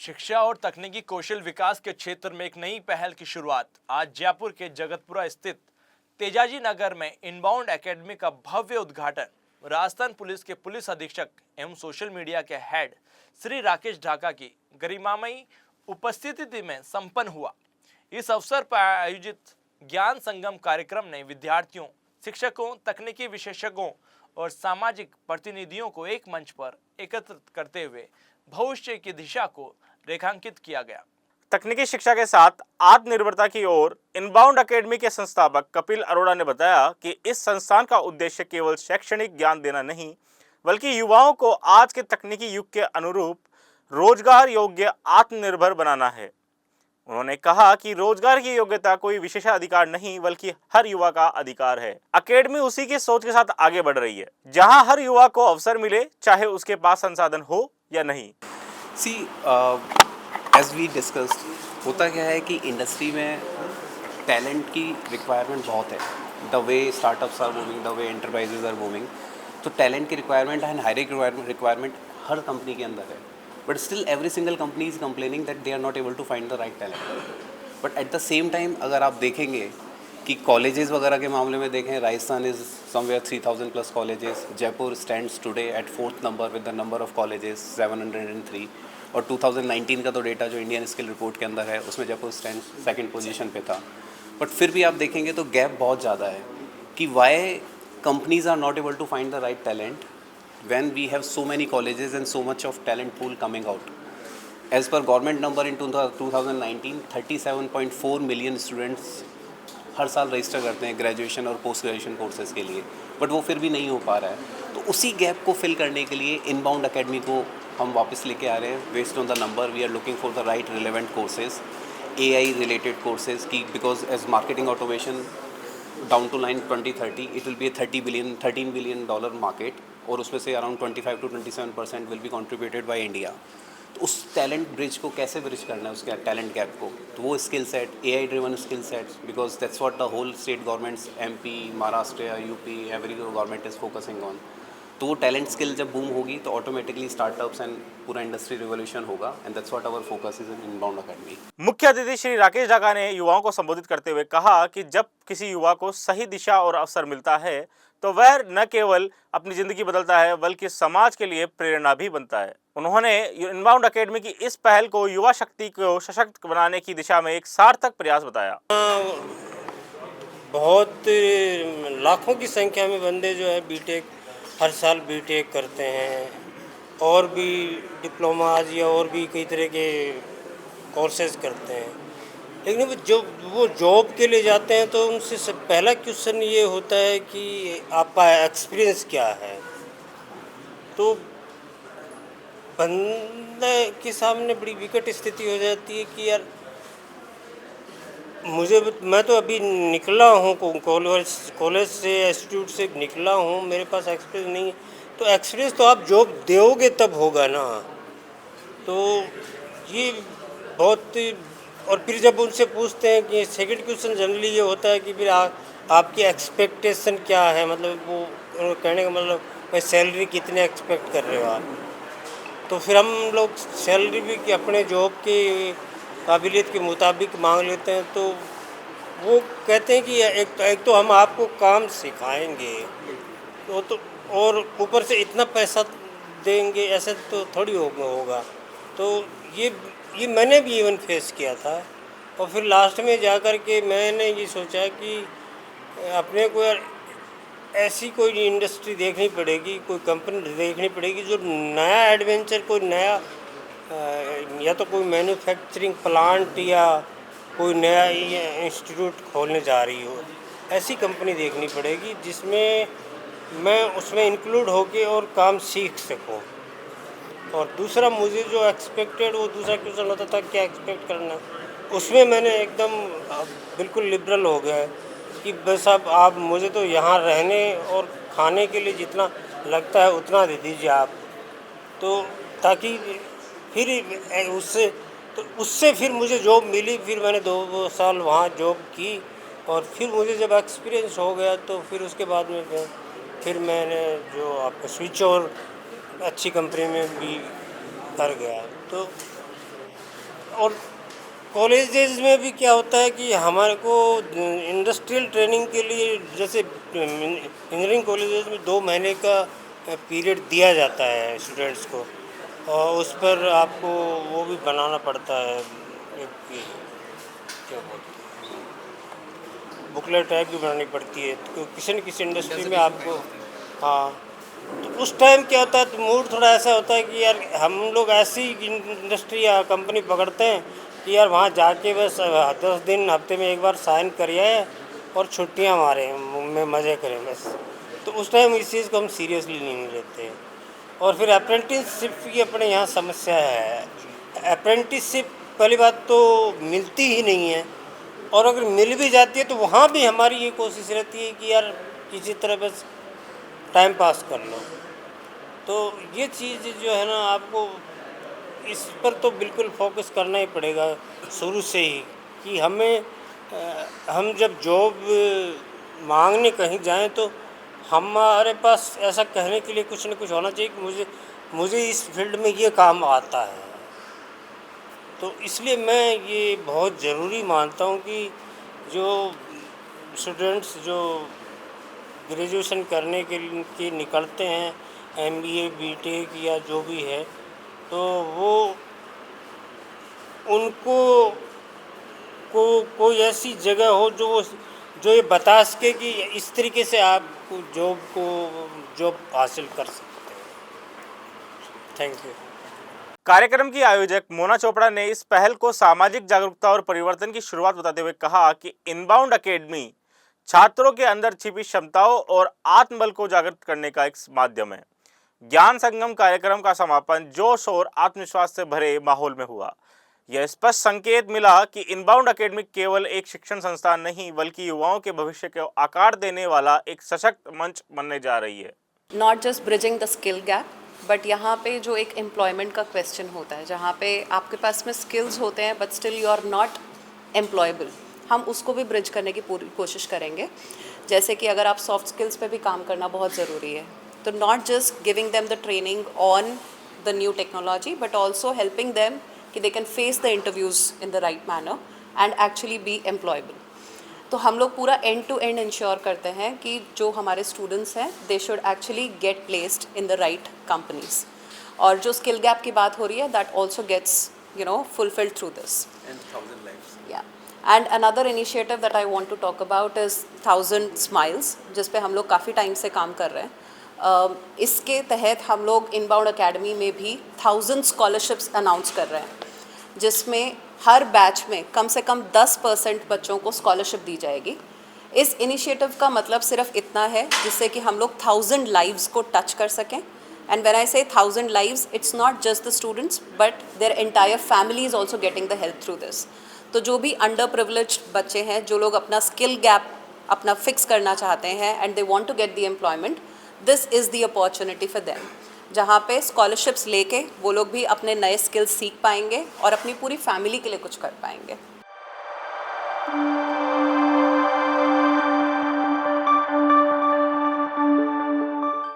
शिक्षा और तकनीकी कौशल विकास के क्षेत्र में एक नई पहल की शुरुआत। आज जयपुर के जगतपुरा स्थित तेजाजी नगर में इनबाउंड एकेडमी का भव्य उद्घाटन राजस्थान पुलिस के पुलिस अधीक्षक एवं सोशल मीडिया के हेड श्री राकेश ढाका की गरिमामयी उपस्थिति में संपन्न हुआ। इस अवसर पर आयोजित ज्ञान संगम कार्यक्रम ने विद्यार्थियों, शिक्षकों, तकनीकी विशेषज्ञों और सामाजिक प्रतिनिधियों को एक मंच पर एकत्रित करते हुए भविष्य की दिशा को रेखांकित किया गया। तकनीकी शिक्षा के साथ आत्मनिर्भरता की ओर इनबाउंड एकेडमी के संस्थापक कपिल अरोड़ा ने बताया कि इस संस्थान का उद्देश्य केवल शैक्षणिक ज्ञान देना नहीं, बल्कि युवाओं को आज के तकनीकी युग के अनुरूप रोजगार योग्य आत्मनिर्भर बनाना है। उन्होंने कहा कि रोजगार की योग्यता कोई विशेषाधिकार नहीं, बल्कि हर युवा का अधिकार है। एकेडमी उसी की सोच के साथ आगे बढ़ रही है, जहां हर युवा को अवसर मिले, चाहे उसके पास संसाधन हो या नहीं। एज वी डिस्कस्ड, होता क्या है कि इंडस्ट्री में टैलेंट की रिक्वायरमेंट बहुत है। The way startups are booming, the way enterprises are booming, तो टैलेंट की रिक्वायरमेंट एंड हायरिंग रिक्वायरमेंट हर कंपनी के अंदर है। But still every single company is complaining that they are not able to find the right talent. But at the same time अगर आप देखेंगे कि कॉलेजेस वगैरह के मामले में देखें, Rajasthan is somewhere 3000 plus colleges, Jaipur stands today at 4th number with the number of colleges 703, और 2019 का तो डेटा जो इंडियन स्किल रिपोर्ट के अंदर है उसमें जयपुर स्टैंड 2nd पोजीशन पे था। बट फिर भी आप देखेंगे तो गैप बहुत ज़्यादा है कि why companies are not able to find the right talent when we have so many colleges and so much of talent pool coming out. As per government number in 2019, 37.4 million students हर साल register करते हैं graduation और post graduation courses के लिए, but वो फिर भी नहीं हो पा रहा है। तो उसी गैप को फिल करने के लिए इनबाउंड एकेडमी को हम वापस लेके आ रहे हैं। Based on the number we are looking for the right relevant courses, AI related courses की, because as marketing automation down to line 2030 it will be a $13 billion market, और उसमें से around 25 to 27% will be contributed by India. तो उस talent bridge को कैसे bridge करना है, उसके टैलेंट गैप को, तो वो skill set, AI driven skill sets, because that's what the whole state governments, MP, Maharashtra, UP, every government is focusing on. तो वो टैलेंट स्किल जब बूम होगी तो ऑटोमेटिकली स्टार्टअप्स एंड पूरा इंडस्ट्री रिवोल्यूशन होगा, and that's what our focus is in inbound academy. मुख्य अतिथि श्री राकेश ढाका ने युवाओं को संबोधित करते हुए कहा कि जब किसी युवा को सही दिशा और अवसर मिलता है तो वह न केवल अपनी जिंदगी बदलता है, बल्कि समाज के लिए प्रेरणा भी बनता है। उन्होंने इनबाउंड एकेडमी की इस पहल को युवा शक्ति को सशक्त बनाने की दिशा में एक सार्थक प्रयास बताया। बहुत लाखों की संख्या में बंदे जो है बीटेक हर साल बीटेक करते हैं, और भी डिप्लोमाज या और भी कई तरह के कोर्सेज करते हैं, लेकिन वो जॉब के लिए जाते हैं तो उनसे सब पहला क्वेश्चन ये होता है कि आपका एक्सपीरियंस क्या है। तो बंदे के सामने बड़ी विकट स्थिति हो जाती है कि यार मैं तो अभी निकला हूँ कॉलेज से, इंस्टीट्यूट से निकला हूँ, मेरे पास एक्सपीरियंस नहीं है। तो एक्सपीरियंस तो आप जॉब दोगे तब होगा ना। तो ये बहुत, और फिर जब उनसे पूछते हैं कि सेकंड क्वेश्चन जनरली ये होता है कि फिर आपकी एक्सपेक्टेशन क्या है, मतलब वो कहने का मतलब भाई सैलरी कितने एक्सपेक्ट कर रहे हो आप। तो फिर हम लोग सैलरी भी कि अपने जॉब की काबिलियत के मुताबिक मांग लेते हैं। तो वो कहते हैं कि एक तो हम आपको काम सिखाएंगे तो और ऊपर से इतना पैसा देंगे, ऐसे तो थोड़ी होगा। तो ये मैंने भी इवन फेस किया था, और फिर लास्ट में जा कर के मैंने ये सोचा कि अपने को यार ऐसी कोई इंडस्ट्री देखनी पड़ेगी, कोई कंपनी देखनी पड़ेगी जो नया एडवेंचर, कोई नया या तो कोई मैन्युफैक्चरिंग प्लांट या कोई नया इंस्टीट्यूट खोलने जा रही हो, ऐसी कंपनी देखनी पड़ेगी जिसमें मैं उसमें इंक्लूड होके और काम सीख सकूं। और दूसरा मुझे जो एक्सपेक्टेड, वो दूसरा क्वेश्चन होता था क्या एक्सपेक्ट करना, उसमें मैंने एकदम बिल्कुल लिबरल हो गया कि बस अब आप मुझे तो यहाँ रहने और खाने के लिए जितना लगता है उतना दे दीजिए आप, तो ताकि फिर उससे फिर मुझे जॉब मिली। फिर मैंने 2 साल वहाँ जॉब की, और फिर मुझे जब एक्सपीरियंस हो गया तो फिर उसके बाद में फिर मैंने जो आपका स्विच और अच्छी कंपनी में भी कर गया। तो और कॉलेजेस में भी क्या होता है कि हमारे को इंडस्ट्रियल ट्रेनिंग के लिए, जैसे इंजीनियरिंग कॉलेजेस में 2 महीने का पीरियड दिया जाता है स्टूडेंट्स को, और उस पर आपको वो भी बनाना पड़ता है, एक क्या बोलते हैं, बुकलेट टाइप भी बनानी पड़ती है, तो किसी न किसी इंडस्ट्री में आपको। हाँ, तो उस टाइम क्या होता है, तो मूड थोड़ा ऐसा होता है कि यार हम लोग ऐसी इंडस्ट्री या कंपनी पकड़ते हैं कि यार वहाँ जाके बस 10 दिन हफ्ते में एक बार साइन करिए और छुट्टियाँ मारें, में मज़े करें बस। तो उस टाइम इस चीज़ को हम सीरियसली नहीं लेते। और फिर अप्रेंटिसशिप की अपने यहाँ समस्या है। अप्रेंटिसशिप पहली बात तो मिलती ही नहीं है, और अगर मिल भी जाती है तो वहाँ भी हमारी ये कोशिश रहती है कि यार किसी तरह बस टाइम पास कर लो। तो ये चीज़ जो है ना, आपको इस पर तो बिल्कुल फोकस करना ही पड़ेगा शुरू से ही, कि हम जब जॉब मांगने कहीं जाएं तो हमारे पास ऐसा कहने के लिए कुछ न कुछ होना चाहिए कि मुझे इस फील्ड में ये काम आता है। तो इसलिए मैं ये बहुत ज़रूरी मानता हूँ कि जो स्टूडेंट्स जो ग्रेजुएशन करने के निकलते हैं, MBA BTech या जो भी है, तो वो उनको कोई ऐसी जगह हो जो ये बता सके कि इस तरीके से आप जॉब हासिल कर सकते हैं। Thank you. कार्यक्रम की आयोजक मोना चोपड़ा ने इस पहल को सामाजिक जागरूकता और परिवर्तन की शुरुआत बताते हुए कहा कि इनबाउंड एकेडमी छात्रों के अंदर छिपी क्षमताओं और आत्मबल को जागृत करने का एक माध्यम है। ज्ञान संगम कार्यक्रम का समापन जोश और आत्मविश्वास से भरे माहौल में हुआ। यह स्पष्ट संकेत मिला कि इनबाउंड एकेडमी केवल एक शिक्षण संस्थान नहीं, बल्कि युवाओं के भविष्य को आकार देने वाला एक सशक्त मंच बनने जा रही है। Not just bridging the skill gap, but यहाँ पे जो एक एम्प्लॉयमेंट का क्वेश्चन होता है, जहाँ पे आपके पास में स्किल्स होते हैं but still you are not employable, हम उसको भी ब्रिज करने की पूरी कोशिश करेंगे। जैसे कि अगर आप सॉफ्ट स्किल्स पे भी काम करना बहुत ज़रूरी है, तो not just giving them the training on the new technology, but also helping them कि they can face the interviews in the right manner and actually be employable. तो हम लोग पूरा एंड टू एंड इंश्योर करते हैं कि जो हमारे स्टूडेंट्स हैं they should actually get placed in the right companies. और जो स्किल गैप की बात हो रही है, that also gets fulfilled through this. Yeah. And another initiative that I want to talk about is 1000 Smiles, जिस पे हम लोग काफ़ी टाइम से काम कर रहे हैं। इसके तहत हम लोग इनबाउंड एकेडमी में भी 1000 स्कॉलरशिप्स अनाउंस कर रहे हैं, जिसमें हर बैच में कम से कम 10% बच्चों को स्कॉलरशिप दी जाएगी। इस इनिशिएटिव का मतलब सिर्फ इतना है जिससे कि हम लोग 1000 लाइव्स को टच कर सकें। एंड व्हेन आई से 1000 lives, it's not just the students but their entire family is also getting the help through this. तो जो भी अंडर प्रिविलेज्ड बच्चे हैं, जो लोग अपना स्किल गैप अपना फिक्स करना चाहते हैं and they want to get the employment, this is the opportunity for them, जहाँ पे स्कॉलरशिप्स लेके वो लोग भी अपने नए स्किल्स सीख पाएंगे और अपनी पूरी फैमिली के लिए कुछ कर पाएंगे।